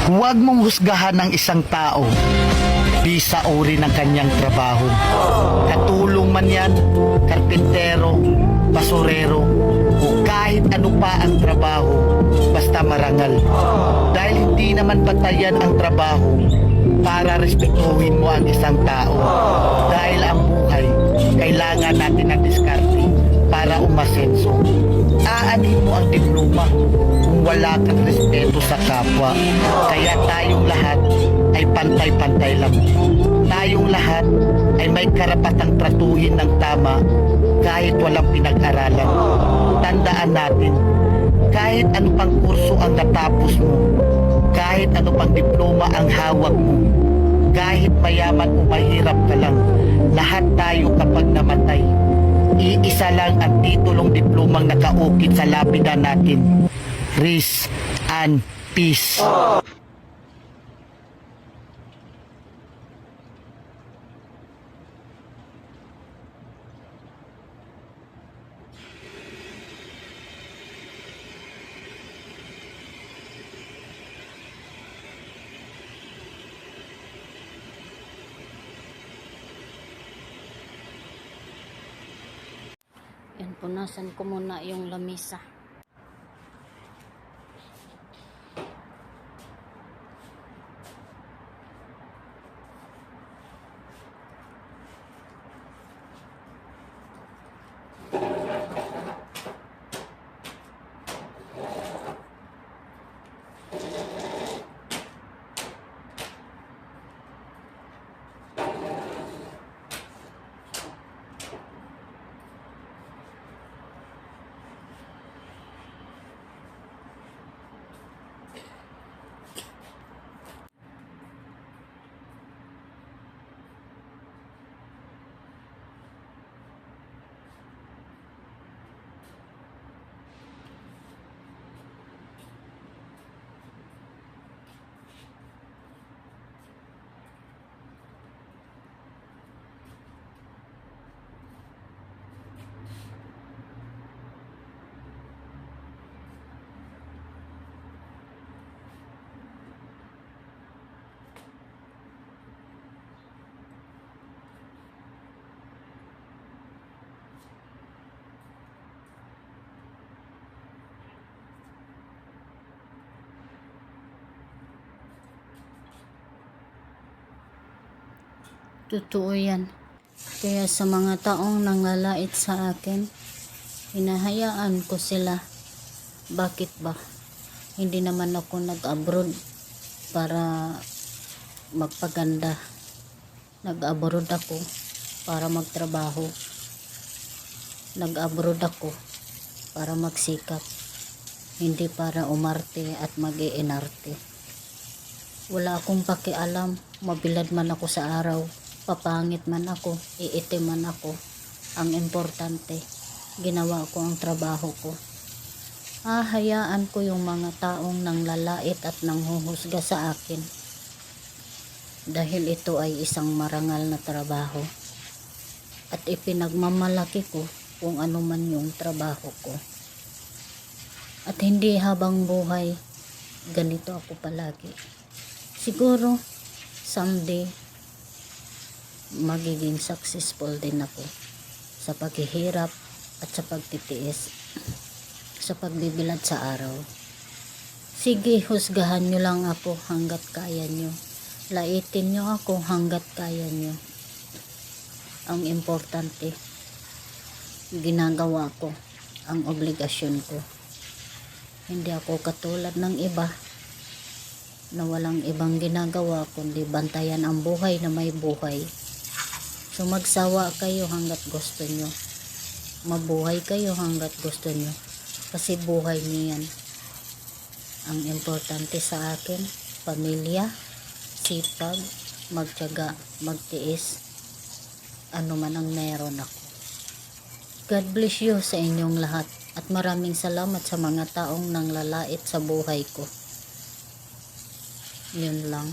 Huwag mong husgahan ng isang tao bisa uri ng kanyang trabaho. Katulong man yan, karpintero, basurero, o kahit ano pa ang trabaho, basta marangal. Dahil hindi naman batayan ang trabaho para respetuhin mo ang isang tao. Dahil ang buhay, kailangan natin ng diskarte para umasenso. Aanin mo ang diploma kung wala kang respeto sa kapwa. Kaya tayong lahat ay pantay-pantay lang. Tayong lahat ay may karapatang tratuhin ng tama kahit walang pinag-aralan. Tandaan natin, kahit ano pang kurso ang natapos mo, kahit ano pang diploma ang hawak mo, kahit mayaman o mahirap ka lang, lahat tayo kapag namatay, iisa lang ang titulong diplomang nakaukit sa lapida natin. Rest and peace. Yan, punasan ko muna yung lamisa. Totoo yan. Kaya sa mga taong nanlalait sa akin, hinahayaan ko sila. Bakit ba? Hindi naman ako nag-abroad para magpaganda. Nag-abroad ako para magtrabaho. Nag-abroad ako para magsikap. Hindi para umarte at mag-iinarte. Wala akong pakialam, mabilad man ako sa araw, papangit man ako, iitim man ako. Ang importante, ginawa ko ang trabaho ko. Hayaan ko yung mga taong nanglalait at nanghuhusga sa akin. Dahil ito ay isang marangal na trabaho. At ipinagmamalaki ko kung ano man yung trabaho ko. At hindi habang buhay, ganito ako palagi. Siguro, someday, magiging successful din ako sa paghihirap at sa pagtitiis, sa pagbibilad sa araw. Sige, husgahan nyo lang ako hanggat kaya nyo. Laitin nyo ako hanggat kaya nyo. Ang importante, ginagawa ko ang obligasyon ko. Hindi ako katulad ng iba na walang ibang ginagawa kundi bantayan ang buhay na may buhay. So magsawa kayo hanggat gusto nyo. Mabuhay kayo hanggat gusto nyo. Kasi buhay niyo yan. Ang importante sa akin, pamilya, sipag, magtiyaga, magtiis, ano man ang meron ako. God bless you sa inyong lahat at maraming salamat sa mga taong nanglalait sa buhay ko. Yun lang.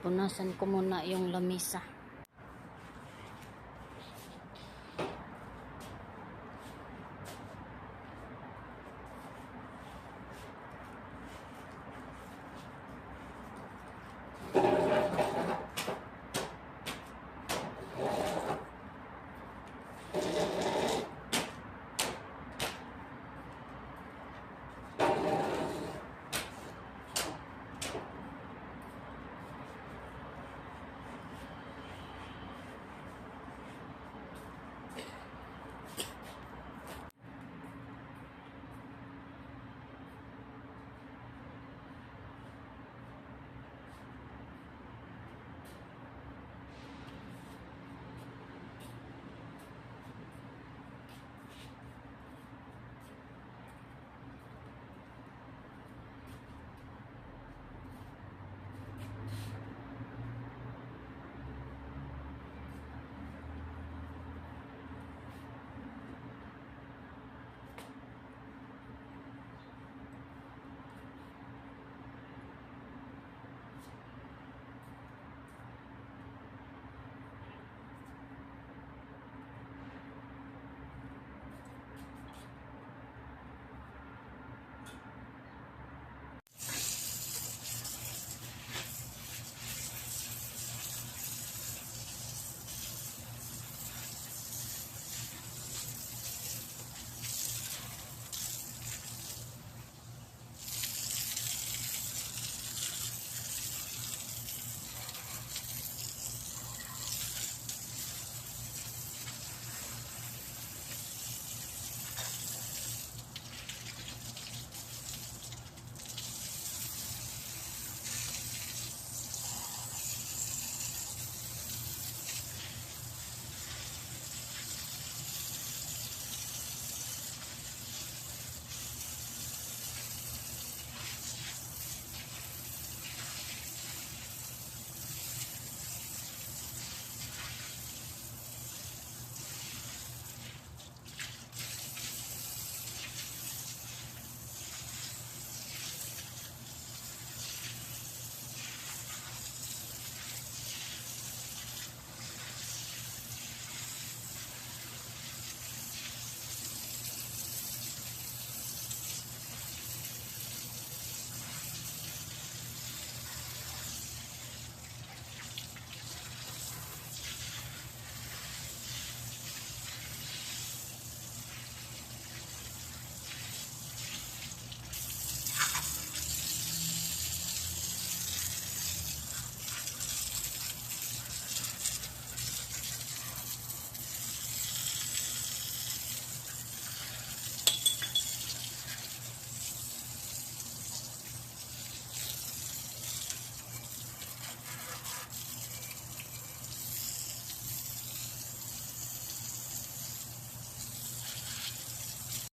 Punasan ko muna yung lamisa.